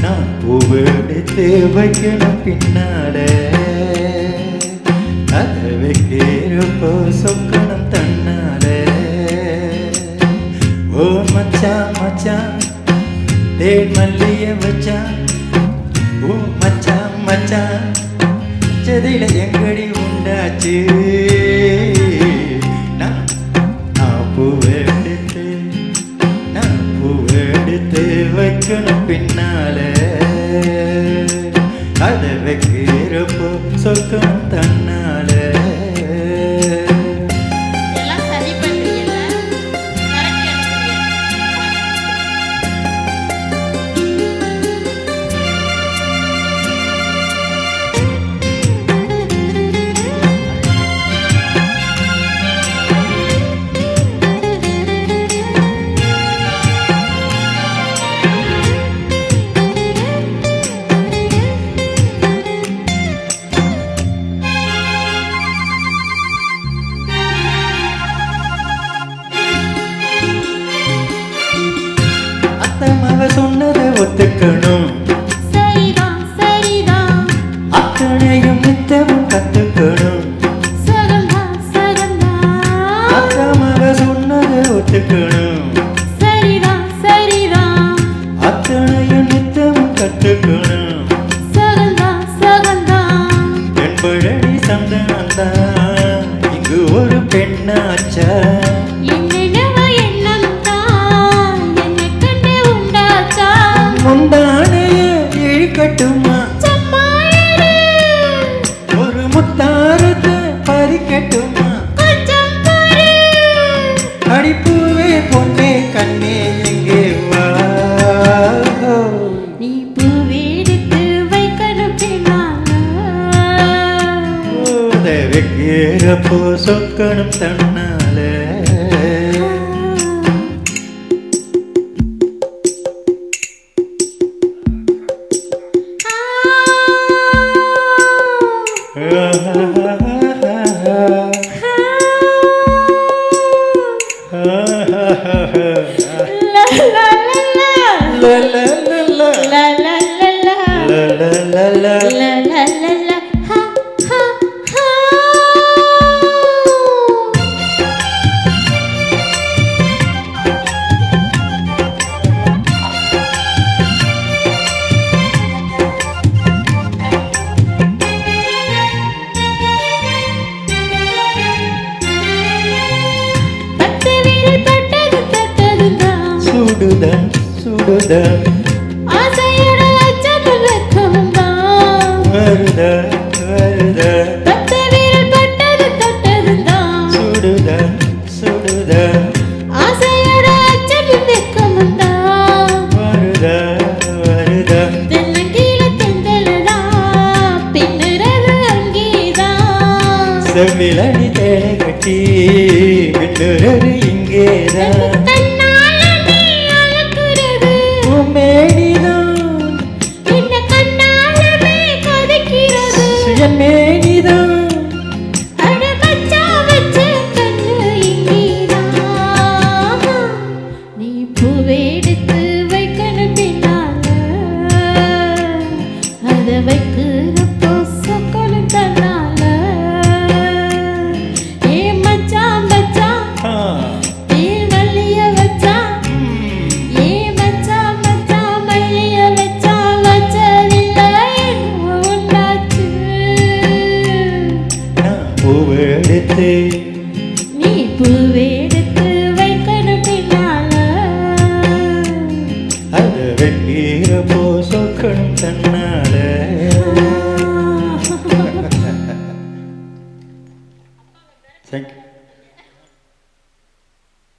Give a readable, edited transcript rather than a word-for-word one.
நான் பூவெடுத்து வைக்கணும் பின்னால அதை வைக்கிறப்போ சொக்கணும் தன்னால. ஓ மச்சான் மச்சான் தேன் மல்லிய வச்சான். ஓ மச்சான் மச்சான் செதில எங்கடி உண்டாச்சு. நான் பூவெடுத்து வைக்கணும் பின்னால அதை வைக்கிறப்போ சொக்கணும் தன்னால. சொன்னதை ஒத்துக்கணும். சரிதான் சரிதான். அத்தனையும் நித்தமும் கத்துக்கணும். அத்தமவ சொன்னதை ஒத்துக்கணும். சரிதான் சரிதான். அத்தனையும் நித்தமும் கத்துக்கணும். என்பழி சந்தனந்தான் இங்கு ஒரு பெண்ணாச்சா. முந்தானைய இழுக்கட்டுமா, ஒரு முத்தாரத்தை பறிக்கட்டுமா. அடிப்பூவே பொண்ணே கண்ணே எங்கே வா. நீ பூவெடுத்து வைக்கணும் வைக்கிறப்போ சொக்கணும் தன்னால. சுடுதன் சுடுதன் ஆசையோட அச்சத்தில் வைக்கவும்தான் வருத வருத. பத்து வீரல் பட்டது தொட்டதுதான் சுடுதன் சுடுதன் ஆசையோட அச்சத்தில் வைக்கவும்தான் வருத வருத. தென்னங்கீழ தெந்தலதான் பின்னுறது அங்கேதான். செவ்விலடி தேனை கட்டி பின்னுறது இங்கேதான்.